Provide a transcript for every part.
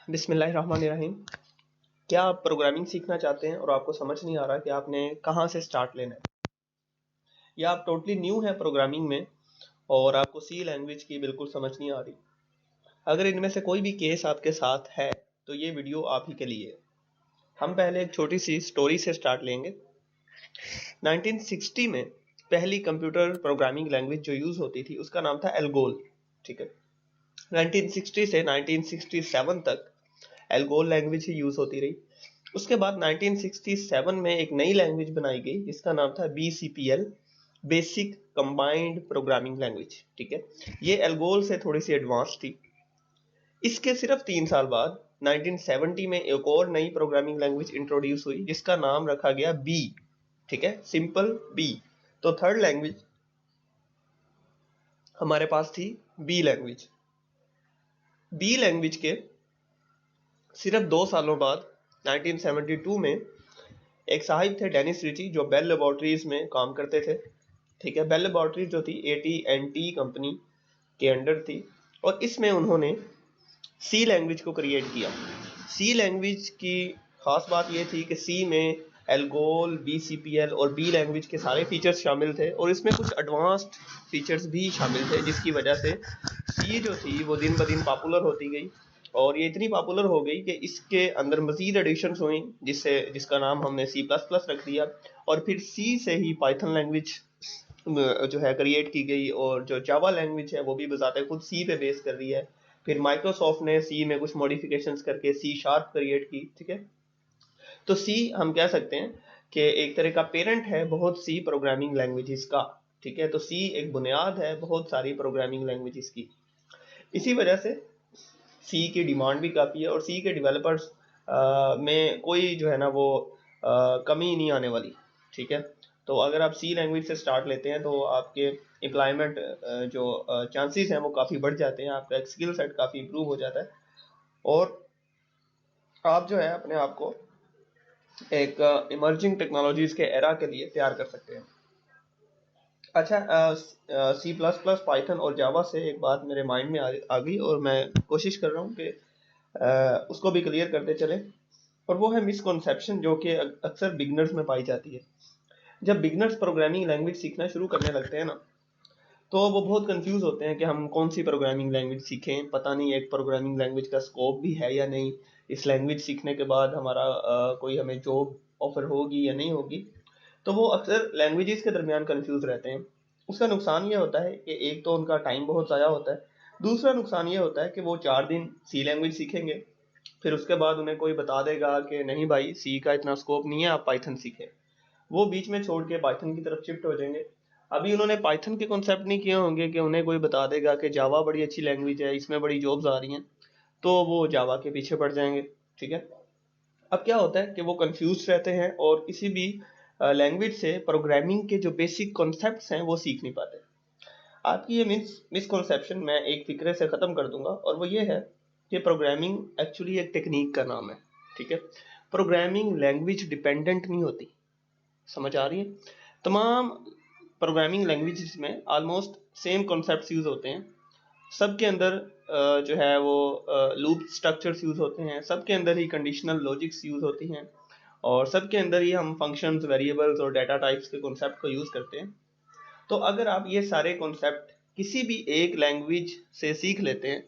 बिस्मिल्लाहिर्रहमानिर्रहीम। क्या आप प्रोग्रामिंग सीखना चाहते हैं और आपको समझ नहीं आ रहा कि आपने कहाँ से स्टार्ट लेना है, या आप टोटली न्यू हैं प्रोग्रामिंग में और आपको सी लैंग्वेज की बिल्कुल समझ नहीं आ रही। अगर इनमें से कोई भी केस आपके साथ है तो ये वीडियो आप ही के लिए है। हम पहले एक छोटी सी स्टोरी से स्टार्ट लेंगे। 1960 में पहली कंप्यूटर प्रोग्रामिंग लैंग्वेज जो यूज़ होती थी उसका नाम था एल्गोल। ठीक है, 1960 से 1967 तक एल्गोल लैंग्वेज ही यूज़ होती रही। उसके बाद 1967 में एक नई लैंग्वेज बनाई गई जिसका नाम था BCPL, basic combined programming language. ठीक है, ये एल्गोल से थोड़ी सी एडवांस थी। इसके सिर्फ 3 साल बाद 1970 में एक और नई प्रोग्रामिंग लैंग्वेज इंट्रोड्यूस हुई जिसका नाम रखा गया बी। ठीक है, सिंपल बी। तो थर्ड लैंग्वेज हमारे पास थी बी लैंग्वेज। बी लैंग्वेज के सिर्फ 2 सालों बाद 1972 में एक साहिब थे डेनिस रिची जो बेल लेबोरेटरीज में काम करते थे। ठीक है, बेल लेबोरेटरीज जो थी AT&T कंपनी के अंडर थी और इसमें उन्होंने सी लैंग्वेज को क्रिएट किया। सी लैंग्वेज की खास बात ये थी कि सी में एल्गोल, BCPL और बी लैंग्वेज के सारे फीचर्स शामिल थे और इसमें कुछ एडवांस्ड फीचर्स भी शामिल थे जिसकी वजह से सी जो थी वो दिन ब दिन पॉपुलर होती गई और ये इतनी पॉपुलर हो गई कि इसके अंदर मजीद एडिशंस हुई जिसका नाम हमने C++ रख दिया और फिर सी से ही पाइथन लैंग्वेज जो है क्रिएट की गई और जो जावा लैंग्वेज है वो भी बजाते खुद सी पे बेस कर रही है। फिर माइक्रोसॉफ्ट ने सी में कुछ मॉडिफिकेशंस करके C# क्रिएट की। ठीक है, तो सी हम कह सकते हैं कि एक तरह का पेरेंट है बहुत सी प्रोग्रामिंग लैंग्वेजेस का। ठीक है, तो सी एक बुनियाद है बहुत सारी प्रोग्रामिंग लैंग्वेजेस की। इसी वजह से सी की डिमांड भी काफ़ी है और सी के डेवलपर्स में कोई जो है ना वो कमी नहीं आने वाली। ठीक है, तो अगर आप सी लैंग्वेज से स्टार्ट लेते हैं तो आपके एम्प्लॉयमेंट जो चांसेस हैं वो काफ़ी बढ़ जाते हैं, आपका स्किल सेट काफ़ी इम्प्रूव हो जाता है और आप जो है अपने आप को एक इमर्जिंग टेक्नोलॉजीज़ के एरा के लिए तैयार कर सकते हैं। अच्छा, C++, पाइथन और जावा से एक बात मेरे माइंड में आ गई और मैं कोशिश कर रहा हूँ कि उसको भी क्लियर करते चले, और वो है मिसकॉन्सेप्शन जो कि अक्सर बिगनर्स में पाई जाती है। जब बिगनर्स प्रोग्रामिंग लैंग्वेज सीखना शुरू करने लगते हैं ना तो वो बहुत कंफ्यूज होते हैं कि हम कौन सी प्रोग्रामिंग लैंग्वेज सीखें, पता नहीं एक प्रोग्रामिंग लैंग्वेज का स्कोप भी है या नहीं, इस लैंग्वेज सीखने के बाद हमारा कोई हमें जॉब ऑफर होगी या नहीं होगी। तो वो अक्सर लैंग्वेजेस के दरमियान कंफ्यूज रहते हैं। उसका नुकसान ये होता है कि एक तो उनका टाइम बहुत ज़ाया होता है, दूसरा नुकसान ये होता है कि वो 4 दिन सी लैंग्वेज सीखेंगे फिर उसके बाद उन्हें कोई बता देगा कि नहीं भाई सी का इतना स्कोप नहीं है, आप पाइथन सीखें। वो बीच में छोड़ के पाइथन की तरफ शिफ्ट हो जाएंगे। अभी उन्होंने पाइथन के कॉन्सेप्ट नहीं किए होंगे कि उन्हें कोई बता देगा कि जावा बड़ी अच्छी लैंग्वेज है, इसमें बड़ी जॉब्स आ रही हैं, तो वो जावा के पीछे पड़ जाएंगे। ठीक है, अब क्या होता है कि वो कंफ्यूज रहते हैं और किसी भी लैंग्वेज से प्रोग्रामिंग के जो बेसिक कॉन्सेप्ट्स हैं वो सीख नहीं पाते। आपकी ये मिसकॉन्सेप्शन मैं एक फिक्रे से ख़त्म कर दूंगा और वो ये है कि प्रोग्रामिंग एक्चुअली एक टेक्निक का नाम है। ठीक है, प्रोग्रामिंग लैंग्वेज डिपेंडेंट नहीं होती। समझ आ रही है? तमाम प्रोग्रामिंग लैंग्वेजेस में ऑलमोस्ट सेम कॉन्सेप्ट्स यूज़ होते हैं। सबके अंदर जो है वो लूप स्ट्रक्चर्स यूज़ होते हैं, सबके अंदर ही कंडीशनल लॉजिक्स यूज़ होती हैं और सबके अंदर ही हम फंक्शंस, वेरिएबल्स और डाटा टाइप्स के कॉन्सेप्ट को यूज़ करते हैं। तो अगर आप ये सारे कॉन्सेप्ट किसी भी एक लैंग्वेज से सीख लेते हैं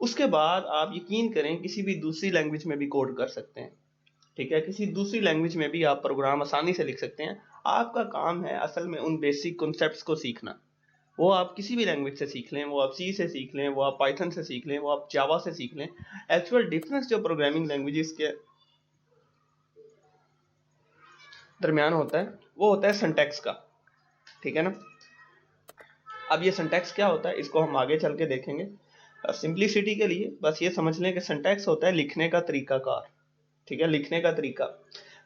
उसके बाद आप यकीन करें किसी भी दूसरी लैंग्वेज में भी कोड कर सकते हैं। ठीक है, किसी दूसरी लैंग्वेज में भी आप प्रोग्राम आसानी से लिख सकते हैं। आपका काम है असल में उन बेसिक कॉन्सेप्ट्स को सीखना। वो आप किसी भी लैंग्वेज से सीख लें, वो आप सी से सीख लें, वो आप पाइथन से सीख लें, वो आप जावा से सीख लें। एक्चुअल डिफरेंस जो प्रोग्रामिंग लैंग्वेजेस के दरमियान होता है वो होता है सिंटैक्स का। ठीक है ना, अब ये सिंटैक्स क्या होता है इसको हम आगे चल के देखेंगे। सिंप्लिसिटी के लिए बस ये समझ लें कि सिंटैक्स होता है लिखने का तरीकाकार। ठीक है, लिखने का तरीका।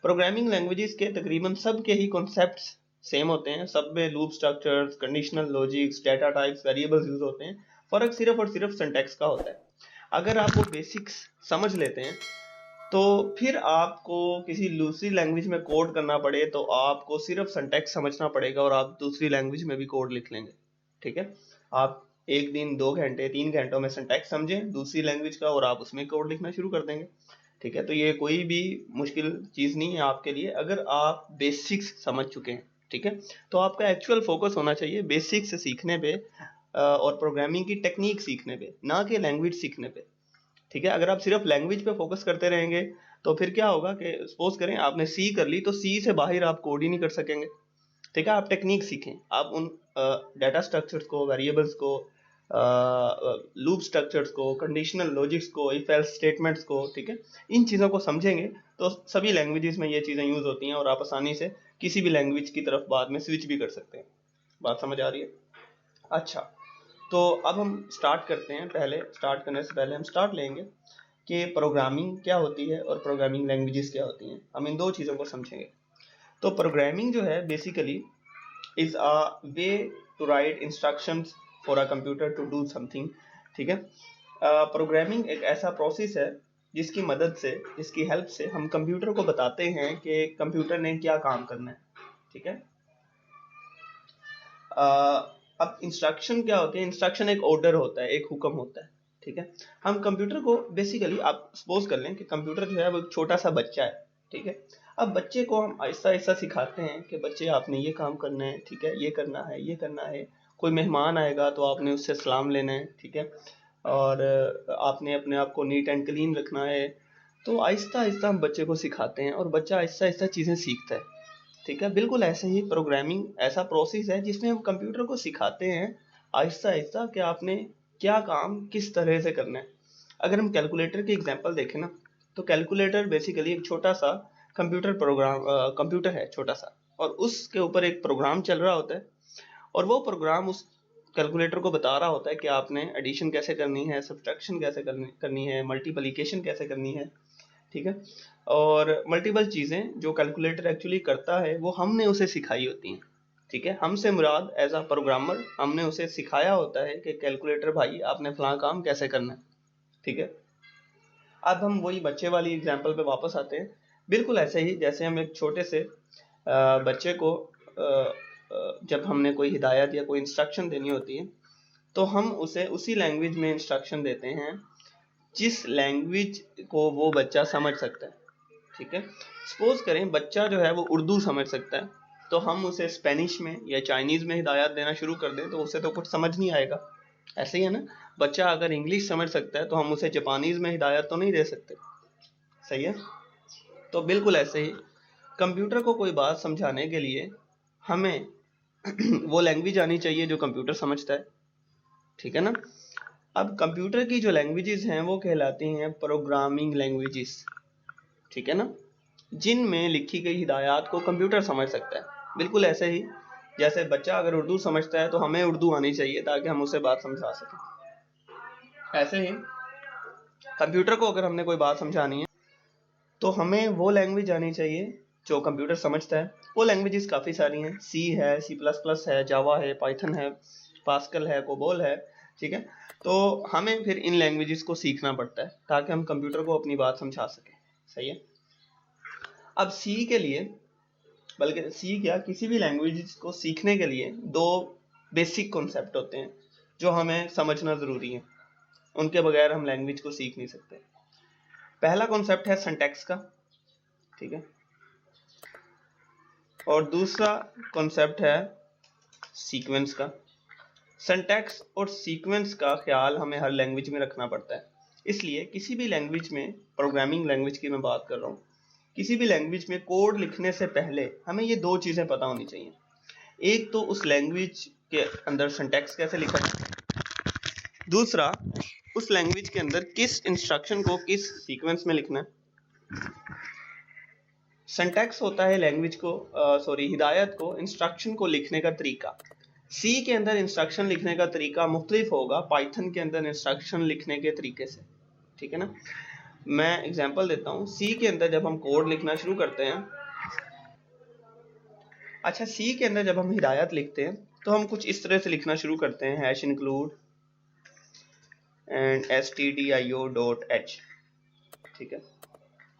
प्रोग्रामिंग लैंग्वेजेस के तकरीबन सब के ही कॉन्सेप्ट्स सेम होते हैं, सब में loop structures, conditional logics, data types, variables use होते हैं। फर्क सिर्फ और सिर्फ सिंटैक्स का होता है। अगर आप वो बेसिक्स समझ लेते हैं तो फिर आपको किसी दूसरी लैंग्वेज में कोड करना पड़े तो आपको सिर्फ सिंटैक्स समझना पड़ेगा और आप दूसरी लैंग्वेज में भी कोड लिख लेंगे। ठीक है, आप 1 दिन 2 घंटे 3 घंटों में सिंटैक्स समझें दूसरी लैंग्वेज का और आप उसमें कोड लिखना शुरू कर देंगे। ठीक है, तो ये कोई भी मुश्किल चीज़ नहीं है आपके लिए अगर आप बेसिक्स समझ चुके हैं। ठीक है, तो आपका एक्चुअल फोकस होना चाहिए बेसिक्स सीखने पे और प्रोग्रामिंग की टेक्निक सीखने पे, ना कि लैंग्वेज सीखने पे। ठीक है, अगर आप सिर्फ लैंग्वेज पे फोकस करते रहेंगे तो फिर क्या होगा कि सपोज करें आपने सी कर ली तो सी से बाहर आप कोड ही नहीं कर सकेंगे। ठीक है, आप टेक्निक सीखें, आप उन डाटा स्ट्रक्चर्स को, वेरिएबल्स को, लूप स्ट्रक्चर्स को, कंडीशनल लॉजिक्स को, इफ एल्स स्टेटमेंट्स को, ठीक है, इन चीज़ों को समझेंगे तो सभी लैंग्वेजेस में ये चीज़ें यूज़ होती हैं और आप आसानी से किसी भी लैंग्वेज की तरफ बाद में स्विच भी कर सकते हैं। बात समझ आ रही है? अच्छा, तो अब हम स्टार्ट करते हैं। पहले स्टार्ट करने से पहले हम स्टार्ट लेंगे कि प्रोग्रामिंग क्या होती है और प्रोग्रामिंग लैंग्वेजेस क्या होती हैं। हम इन दो चीज़ों को समझेंगे। तो प्रोग्रामिंग जो है basically is a way to write instructions for a computer to do something. ठीक है, प्रोग्रामिंग एक ऐसा प्रोसेस है जिसकी मदद से, जिसकी हेल्प से हम कंप्यूटर को बताते हैं कि कंप्यूटर ने क्या काम करना है। ठीक है, अब इंस्ट्रक्शन क्या होते हैं? इंस्ट्रक्शन एक ऑर्डर होता है, एक हुक्म होता है। ठीक है, हम कंप्यूटर को बेसिकली, आप सपोज कर लें कि कंप्यूटर जो है वो एक छोटा सा बच्चा है। ठीक है, अब बच्चे को हम आहिस्ता आहिस्ता सिखाते हैं कि बच्चे आपने ये काम करना है, ठीक है, ये करना है, ये करना है। कोई मेहमान आएगा तो आपने उससे सलाम लेना है। ठीक है, और आपने अपने आप को नीट एंड क्लीन रखना है। तो आहिस्ता आहिस्ता हम बच्चे को सिखाते हैं और बच्चा आहिस्ता आहिस्ता चीज़ें सीखता है। ठीक है, बिल्कुल ऐसे ही प्रोग्रामिंग ऐसा प्रोसेस है जिसमें हम कंप्यूटर को सिखाते हैं आहिस्ता आहिस्ता कि आपने क्या काम किस तरह से करना है। अगर हम कैलकुलेटर की एग्जांपल देखें ना, तो कैलकुलेटर बेसिकली एक छोटा सा कंप्यूटर है, छोटा सा, और उसके ऊपर एक प्रोग्राम चल रहा होता है और वो प्रोग्राम उस कैलकुलेटर को बता रहा होता है कि आपने एडिशन कैसे करनी है, सब्ट्रैक्शन कैसे करनी है, मल्टीप्लिकेशन कैसे करनी है। ठीक है, और मल्टीपल चीज़ें जो कैलकुलेटर एक्चुअली करता है वो हमने उसे सिखाई होती हैं। ठीक है, हमसे मुराद एज अ प्रोग्रामर हमने उसे सिखाया होता है कि कैलकुलेटर भाई आपने फलां काम कैसे करना है। ठीक है, अब हम वही बच्चे वाली एग्जांपल पे वापस आते हैं। बिल्कुल ऐसे ही जैसे हम एक छोटे से बच्चे को जब हमने कोई हिदायत या कोई इंस्ट्रक्शन देनी होती है तो हम उसे उसी लैंग्वेज में इंस्ट्रक्शन देते हैं जिस लैंग्वेज को वो बच्चा समझ सकता है। ठीक है, सपोज करें बच्चा जो है वो उर्दू समझ सकता है तो हम उसे स्पेनिश में या चाइनीज़ में हिदायत देना शुरू कर दें तो उसे तो कुछ समझ नहीं आएगा। ऐसे ही है ना, बच्चा अगर इंग्लिश समझ सकता है तो हम उसे जापानीज़ में हिदायत तो नहीं दे सकते। सही है, तो बिल्कुल ऐसे ही कंप्यूटर को कोई बात समझाने के लिए हमें वो लैंग्वेज आनी चाहिए जो कंप्यूटर समझता है। ठीक है ना, अब कंप्यूटर की जो लैंग्वेजेस हैं वो कहलाती हैं प्रोग्रामिंग लैंग्वेजेस। ठीक है ना, जिनमें लिखी गई हिदायत को कंप्यूटर समझ सकता है। बिल्कुल ऐसे ही जैसे बच्चा अगर उर्दू समझता है तो हमें उर्दू आनी चाहिए ताकि हम उसे बात समझा सकें। ऐसे ही कंप्यूटर को अगर हमने कोई बात समझानी है तो हमें वो लैंग्वेज आनी चाहिए जो कंप्यूटर समझता है। वो लैंग्वेजेस काफ़ी सारी हैं, सी है, सी प्लस प्लस है, जावा है, पाइथन है, पास्कल है, कोबोल है। ठीक है, तो हमें फिर इन लैंग्वेजेस को सीखना पड़ता है ताकि हम कंप्यूटर को अपनी बात समझा सकें। सही है, अब सी के लिए, बल्कि सी क्या, किसी भी लैंग्वेज को सीखने के लिए दो बेसिक कॉन्सेप्ट होते हैं जो हमें समझना ज़रूरी है, उनके बगैर हम लैंग्वेज को सीख नहीं सकते। पहला कॉन्सेप्ट है सिंटैक्स का। ठीक है, और दूसरा कॉन्सेप्ट है सीक्वेंस का। सिंटैक्स और सीक्वेंस का ख्याल हमें हर लैंग्वेज में रखना पड़ता है। इसलिए किसी भी लैंग्वेज में, प्रोग्रामिंग लैंग्वेज की मैं बात कर रहा हूँ, किसी भी लैंग्वेज में कोड लिखने से पहले हमें ये दो चीज़ें पता होनी चाहिए। एक तो उस लैंग्वेज के अंदर सिंटैक्स कैसे लिखा है, दूसरा उस लैंग्वेज के अंदर किस इंस्ट्रक्शन को किस सीक्वेंस में लिखना है। सिंटैक्स होता है लैंग्वेज को हिदायत को, इंस्ट्रक्शन को लिखने का तरीका। सी के अंदर इंस्ट्रक्शन लिखने का तरीका मुख्तलिफ होगा पाइथन के अंदर इंस्ट्रक्शन लिखने के तरीके से। ठीक है ना, मैं एग्जांपल देता हूँ। सी के अंदर जब हम कोड लिखना शुरू करते हैं, अच्छा, सी के अंदर जब हम हिदायत लिखते हैं तो हम कुछ इस तरह से लिखना शुरू करते हैं, हैश इंक्लूड एंड stdio.h। ठीक है,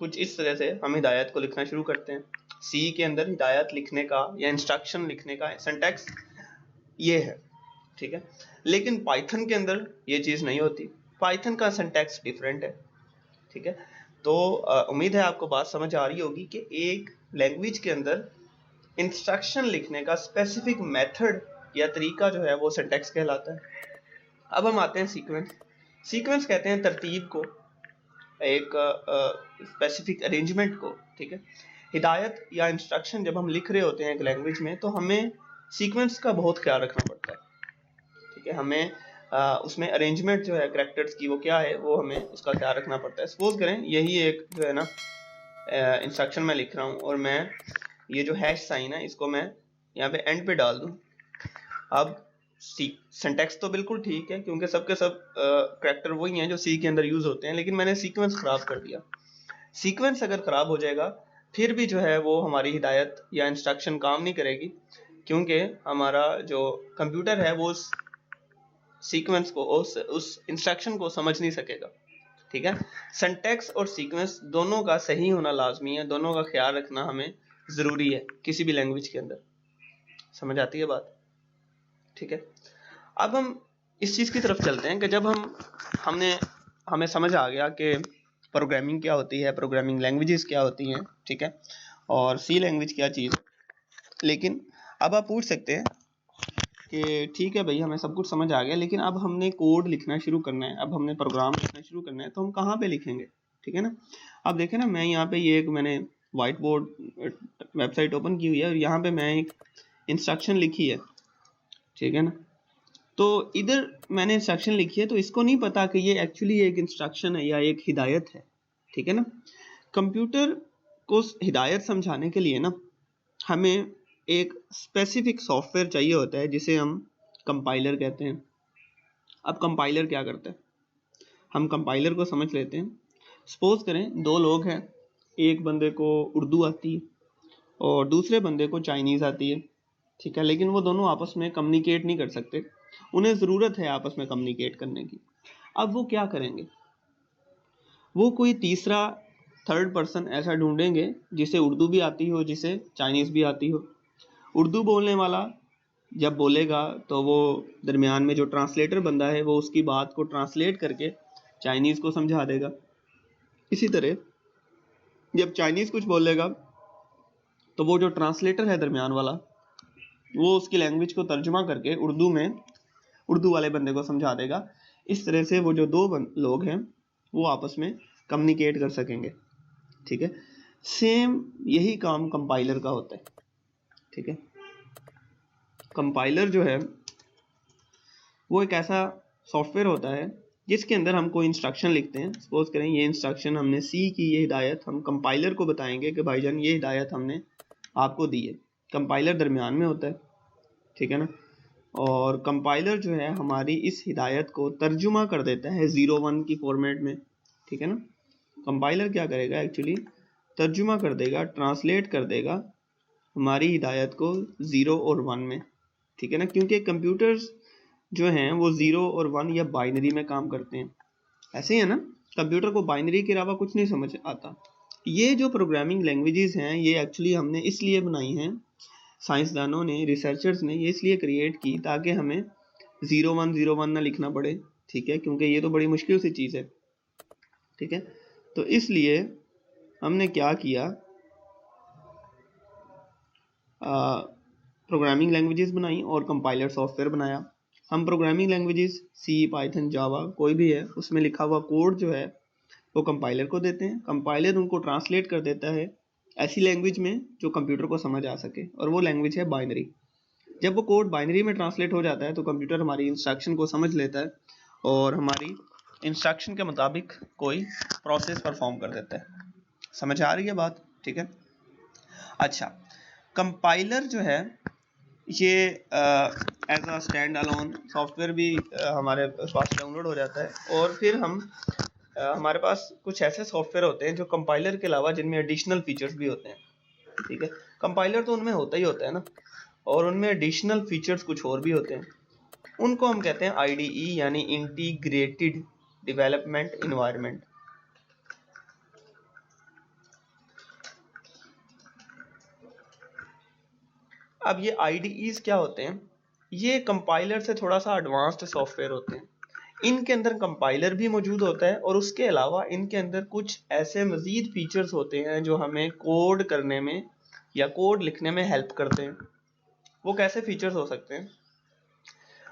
कुछ इस तरह से हम हिदायत को लिखना शुरू करते हैं। सी के अंदर हिदायत लिखने का या इंस्ट्रक्शन लिखने का सिंटैक्स ये है। ठीक है। लेकिन पाइथन के अंदर ये चीज़ नहीं होती, पाइथन का सिंटैक्स डिफरेंट है, ठीक है। तो उम्मीद है आपको बात समझ आ रही होगी कि एक लैंग्वेज के अंदर इंस्ट्रक्शन लिखने का स्पेसिफिक मेथड या तरीका जो है वो सिंटैक्स कहलाता है। अब हम आते हैं सीक्वेंस। सीक्वेंस कहते हैं तरतीब को, एक स्पेसिफिक अरेंजमेंट को, ठीक है। हिदायत या इंस्ट्रक्शन जब हम लिख रहे होते हैं एक लैंग्वेज में तो हमें सीक्वेंस का बहुत ख्याल रखना पड़ता है, ठीक है। हमें उसमें अरेंजमेंट जो है कैरेक्टर्स की वो क्या है वो हमें उसका ख्याल रखना पड़ता है। सपोज करें यही एक जो है ना इंस्ट्रक्शन मैं लिख रहा हूँ और मैं ये जो हैश साइन है इसको मैं यहाँ पे एंड पे डाल दूँ। अब सिंटैक्स तो बिल्कुल ठीक है क्योंकि सबके सब कैरेक्टर वही हैं जो सी के अंदर यूज होते हैं, लेकिन मैंने सीक्वेंस खराब कर दिया। सीक्वेंस अगर खराब हो जाएगा फिर भी जो है वो हमारी हिदायत या इंस्ट्रक्शन काम नहीं करेगी, क्योंकि हमारा जो कंप्यूटर है वो उस सीक्वेंस को उस इंस्ट्रक्शन को समझ नहीं सकेगा, ठीक है। सिंटैक्स और सीक्वेंस दोनों का सही होना लाजमी है, दोनों का ख्याल रखना हमें ज़रूरी है किसी भी लैंग्वेज के अंदर। समझ आती है बात, ठीक है। अब हम इस चीज़ की तरफ चलते हैं कि जब हमें समझ आ गया कि प्रोग्रामिंग क्या होती है, प्रोग्रामिंग लैंग्वेजेस क्या होती हैं, ठीक है, और सी लैंग्वेज क्या चीज़। लेकिन अब आप पूछ सकते हैं कि ठीक है भाई हमें सब कुछ समझ आ गया, लेकिन अब हमने कोड लिखना शुरू करना है, अब हमने प्रोग्राम लिखना शुरू करना है, तो हम कहाँ पे लिखेंगे, ठीक है ना। अब देखें ना, मैं यहाँ पे ये एक मैंने वाइट बोर्ड वेबसाइट ओपन की हुई है और यहाँ पे मैं एक इंस्ट्रक्शन लिखी है, ठीक है ना। तो इधर मैंने इंस्ट्रक्शन लिखी है तो इसको नहीं पता कि ये एक्चुअली एक इंस्ट्रक्शन है या एक हिदायत है, ठीक है ना। कंप्यूटर को हिदायत समझाने के लिए ना हमें एक स्पेसिफिक सॉफ्टवेयर चाहिए होता है जिसे हम कंपाइलर कहते हैं। अब कंपाइलर क्या करता है, हम कंपाइलर को समझ लेते हैं। सपोज करें दो लोग हैं, एक बंदे को उर्दू आती है और दूसरे बंदे को चाइनीज़ आती है, ठीक है, लेकिन वो दोनों आपस में कम्युनिकेट नहीं कर सकते, उन्हें ज़रूरत है आपस में कम्युनिकेट करने की। अब वो क्या करेंगे, वो कोई तीसरा थर्ड पर्सन ऐसा ढूंढेंगे जिसे उर्दू भी आती हो, जिसे चाइनीज़ भी आती हो। उर्दू बोलने वाला जब बोलेगा तो वो दरमियान में जो ट्रांसलेटर बंदा है वो उसकी बात को ट्रांसलेट करके चाइनीज़ को समझा देगा। इसी तरह जब चाइनीज़ कुछ बोलेगा तो वो जो ट्रांसलेटर है दरमियान वाला वो उसकी लैंग्वेज को तर्जुमा करके उर्दू में उर्दू वाले बंदे को समझा देगा। इस तरह से वो जो दो लोग हैं वो आपस में कम्युनिकेट कर सकेंगे, ठीक है। सेम यही काम कंपाइलर का होता है, ठीक है। कंपाइलर जो है वो एक ऐसा सॉफ्टवेयर होता है जिसके अंदर हम कोई इंस्ट्रक्शन लिखते हैं। सपोज करें ये इंस्ट्रक्शन हमने सी की, ये हिदायत हम कंपाइलर को बताएंगे कि भाईजान ये हिदायत हमने आपको दी है। कंपाइलर दरमियान में होता है, ठीक है ना, और कंपाइलर जो है हमारी इस हिदायत को तर्जुमा कर देता है 0-1 की फॉर्मेट में, ठीक है ना। कंपाइलर क्या करेगा, एक्चुअली तर्जुमा कर देगा, ट्रांसलेट कर देगा हमारी हिदायत को 0 और 1 में, ठीक है ना, क्योंकि कंप्यूटर्स जो हैं वो 0 और 1 या बाइनरी में काम करते हैं। ऐसे ही है ना, कंप्यूटर को बाइनरी के अलावा कुछ नहीं समझ आता। ये जो प्रोग्रामिंग लैंग्वेजेस हैं ये एक्चुअली हमने इसलिए बनाई हैं, साइंसदानों ने, रिसर्चर्स ने ये इसलिए क्रिएट की ताकि हमें 0-1 ना लिखना पड़े, ठीक है, क्योंकि ये तो बड़ी मुश्किल सी चीज़ है, ठीक है। तो इसलिए हमने क्या किया, प्रोग्रामिंग लैंग्वेजेस बनाई और कंपाइलर सॉफ्टवेयर बनाया। हम प्रोग्रामिंग लैंग्वेजेस सी, पाइथन, जावा कोई भी है उसमें लिखा हुआ कोड जो है वो कंपाइलर को देते हैं। कंपाइलर उनको ट्रांसलेट कर देता है ऐसी लैंग्वेज में जो कंप्यूटर को समझ आ सके, और वो लैंग्वेज है बाइनरी। जब वो कोड बाइनरी में ट्रांसलेट हो जाता है तो कंप्यूटर हमारी इंस्ट्रक्शन को समझ लेता है और हमारी इंस्ट्रक्शन के मुताबिक कोई प्रोसेस परफॉर्म कर देता है। समझ आ रही है बात, ठीक है। अच्छा, कंपाइलर जो है ये as a standalone software भी हमारे पास डाउनलोड हो जाता है, और फिर हम हमारे पास कुछ ऐसे सॉफ्टवेयर होते हैं जो कंपाइलर के अलावा जिनमें एडिशनल फीचर्स भी होते हैं, ठीक है। कंपाइलर तो उनमें होता ही होता है ना, और उनमें एडिशनल फीचर्स कुछ और भी होते हैं, उनको हम कहते हैं आईडीई यानी इंटीग्रेटेड डेवलपमेंट इन्वायरमेंट। अब ये आईडीईज क्या होते हैं, ये कंपाइलर से थोड़ा सा एडवांस्ड सॉफ्टवेयर होते हैं। इनके अंदर कंपाइलर भी मौजूद होता है और उसके अलावा इनके अंदर कुछ ऐसे मज़ीद फीचर्स होते हैं जो हमें कोड करने में या कोड लिखने में हेल्प करते हैं। वो कैसे फीचर्स हो सकते हैं?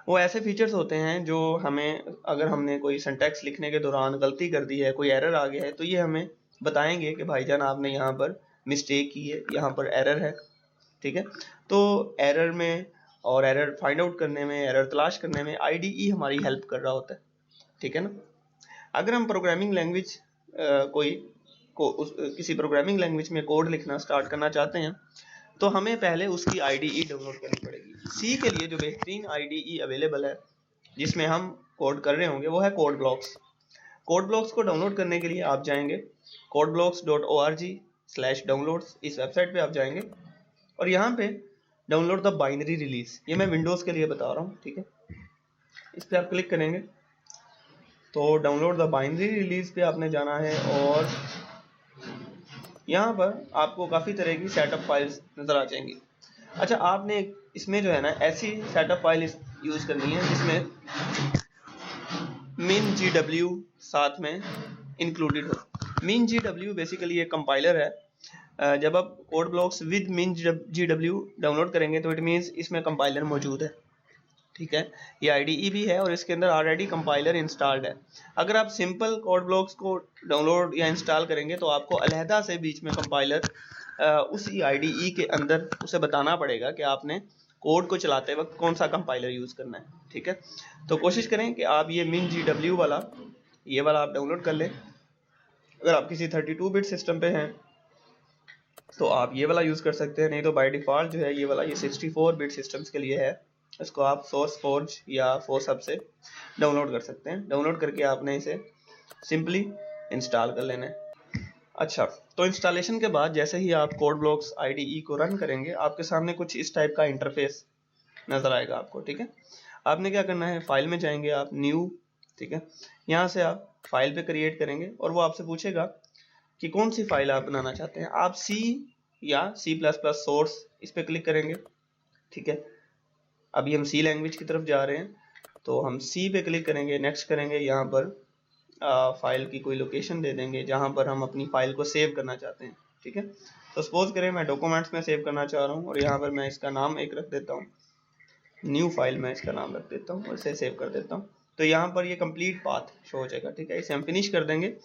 वो ऐसे फीचर्स होते हैं जो हमें, अगर हमने कोई सिंटैक्स लिखने के दौरान गलती कर दी है, कोई एरर आ गया है, तो ये हमें बताएंगे कि भाईजान आपने यहाँ पर मिस्टेक की है, यहाँ पर एरर है। ठीक है, तो एरर में और एरर फाइंड आउट करने में, एरर तलाश करने में आईडीई हमारी हेल्प कर रहा होता है। ठीक है ना। अगर हम प्रोग्रामिंग लैंग्वेज किसी प्रोग्रामिंग लैंग्वेज में कोड लिखना स्टार्ट करना चाहते हैं तो हमें पहले उसकी आईडीई डाउनलोड करनी पड़ेगी। सी के लिए जो बेहतरीन आईडीई अवेलेबल है जिसमें हम कोड कर रहे होंगे वो है कोड ब्लॉक्स। कोड ब्लॉक्स को डाउनलोड करने के लिए आप जाएंगे codeblocks.org/downloads, इस वेबसाइट पे आप जाएंगे और यहाँ पे डाउनलोड द बाइनरी रिलीज, ये मैं विंडोज़ के लिए बता रहा हूँ। ठीक है, इस पर आप क्लिक करेंगे तो डाउनलोड द बाइनरी रिलीज पे आपने जाना है और यहाँ पर आपको काफ़ी तरह की सेटअप फाइल्स नज़र आ जाएंगी। अच्छा, आपने इसमें जो है ना ऐसी सेटअप फाइल यूज़ करनी है जिसमें min.gw साथ में इंक्लूडेड हो। min.gw बेसिकली एक कंपाइलर है। जब आप code blocks with min.gw download करेंगे तो इट मीन्स इसमें कंपाइलर मौजूद है। ठीक है, ये आईडीई भी है और इसके अंदर ऑलरेडी कंपाइलर इंस्टॉल्ड है। अगर आप सिंपल कोड ब्लॉक्स को डाउनलोड या इंस्टॉल करेंगे तो आपको अलहदा से बीच में कंपाइलर उसी आईडीई के अंदर उसे बताना पड़ेगा कि आपने कोड को चलाते वक्त कौन सा कंपाइलर यूज़ करना है। ठीक है, तो कोशिश करें कि आप ये min.gw वाला आप डाउनलोड कर लें। अगर आप किसी 32 बिट सिस्टम पे हैं तो आप ये वाला यूज़ कर सकते हैं, नहीं तो बाय डिफ़ॉल्ट जो है ये वाला 64 बिट सिस्टम्स के लिए है। इसको आप सोर्स फोर्ज या फोर्सहब से डाउनलोड कर सकते हैं। डाउनलोड करके आपने इसे सिंपली इंस्टॉल कर लेना है। अच्छा, तो इंस्टॉलेशन के बाद जैसे ही आप कोड ब्लॉक्स आईडीई को रन करेंगे आपके सामने कुछ इस टाइप का इंटरफेस नज़र आएगा आपको। ठीक है, आपने क्या करना है, फाइल में जाएंगे आप, न्यू। ठीक है, यहाँ से आप फाइल पे क्रिएट करेंगे और वो आपसे पूछेगा कि कौन सी फाइल आप बनाना चाहते हैं। आप सी या C++ सोर्स इस पर क्लिक करेंगे। ठीक है, अभी हम सी लैंग्वेज की तरफ जा रहे हैं तो हम सी पे क्लिक करेंगे, नेक्स्ट करेंगे, यहाँ पर फाइल की कोई लोकेशन दे देंगे जहाँ पर हम अपनी फाइल को सेव करना चाहते हैं। ठीक है, तो सपोज करें मैं डॉक्यूमेंट्स में सेव करना चाह रहा हूँ और यहाँ पर मैं इसका नाम एक रख देता हूँ, न्यू फाइल में इसका नाम रख देता हूँ और इसे सेव कर देता हूँ। तो यहाँ पर ये कंप्लीट पाथ शो हो जाएगा। ठीक है, इसे हम फिनिश कर देंगे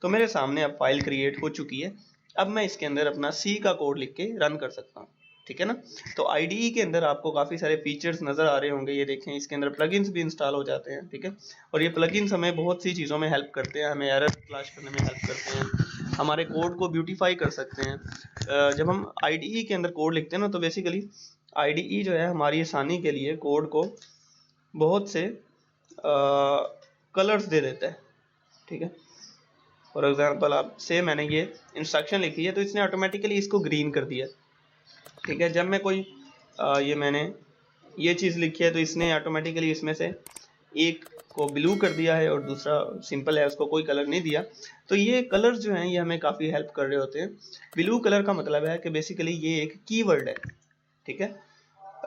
तो मेरे सामने अब फाइल क्रिएट हो चुकी है। अब मैं इसके अंदर अपना सी का कोड लिख के रन कर सकता हूँ। ठीक है ना। तो आईडीई के अंदर आपको काफ़ी सारे फीचर्स नज़र आ रहे होंगे, ये देखें इसके अंदर प्लगइन्स भी इंस्टॉल हो जाते हैं। ठीक है, और ये प्लगइन्स हमें बहुत सी चीज़ों में हेल्प करते हैं, हमें एरर तलाश करने में हेल्प करते हैं, हमारे कोड को ब्यूटीफाई कर सकते हैं। जब हम आईडीई के अंदर कोड लिखते हैं ना तो बेसिकली आईडीई जो है हमारी आसानी के लिए कोड को बहुत से कलर्स दे देता है। ठीक है, फॉर एग्जांपल आप से मैंने ये इंस्ट्रक्शन लिखी है तो इसने ऑटोमेटिकली इसको ग्रीन कर दिया। ठीक है, जब मैं कोई ये मैंने ये चीज़ लिखी है तो इसने ऑटोमेटिकली इसमें से एक को ब्लू कर दिया है और दूसरा सिंपल है, उसको कोई कलर नहीं दिया। तो ये कलर्स जो हैं ये हमें काफ़ी हेल्प कर रहे होते हैं। ब्लू कलर का मतलब है कि बेसिकली ये एक कीवर्ड है। ठीक है,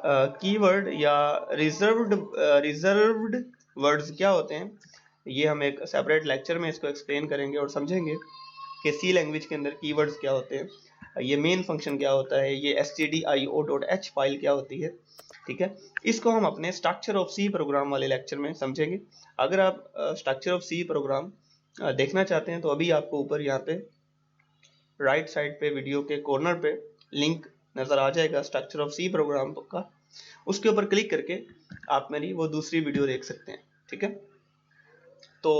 कीवर्ड या रिजर्व्ड वर्ड्स क्या होते हैं ये हम एक सेपरेट लेक्चर में इसको एक्सप्लेन करेंगे और समझेंगे कि सी लैंग्वेज के अंदर कीवर्ड्स क्या होते हैं, ये मेन फंक्शन क्या होता है, ये stdio.h फाइल क्या होती है। ठीक है, इसको हम अपने स्ट्रक्चर ऑफ सी प्रोग्राम वाले लेक्चर में समझेंगे। अगर आप स्ट्रक्चर ऑफ सी प्रोग्राम देखना चाहते हैं तो अभी आपको ऊपर यहाँ पे राइट साइड पे वीडियो के कॉर्नर पे लिंक नज़र आ जाएगा स्ट्रक्चर ऑफ सी प्रोग्राम का, उसके ऊपर क्लिक करके आप मेरी वो दूसरी वीडियो देख सकते हैं। ठीक है, तो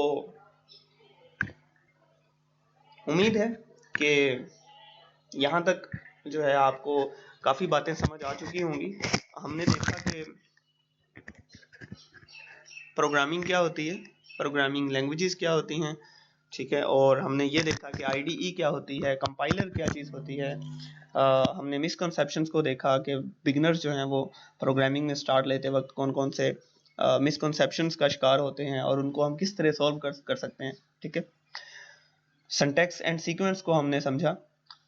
उम्मीद है कि यहाँ तक जो है आपको काफ़ी बातें समझ आ चुकी होंगी। हमने देखा कि प्रोग्रामिंग क्या होती है, प्रोग्रामिंग लैंग्वेजेस क्या होती हैं। ठीक है, और हमने ये देखा कि आईडीई क्या होती है, कंपाइलर क्या चीज़ होती है। हमने मिसकंसेप्शंस को देखा कि बिगिनर्स जो हैं वो प्रोग्रामिंग में स्टार्ट लेते वक्त कौन कौन से मिसकंसेप्शंस का शिकार होते हैं और उनको हम किस तरह सॉल्व कर सकते हैं। ठीक है, सिंटैक्स एंड सीक्वेंस को हमने समझा।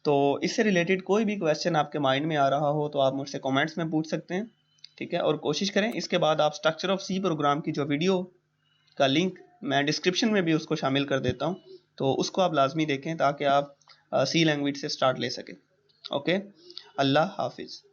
तो इससे रिलेटेड कोई भी क्वेश्चन आपके माइंड में आ रहा हो तो आप मुझसे कमेंट्स में पूछ सकते हैं। ठीक ठीक है। और कोशिश करें इसके बाद आप स्ट्रक्चर ऑफ सी प्रोग्राम की जो वीडियो का लिंक मैं डिस्क्रिप्शन में भी उसको शामिल कर देता हूँ, तो उसको आप लाजमी देखें ताकि आप सी लैंग्वेज से स्टार्ट ले सकें। ओके, अल्लाह हाफिज़।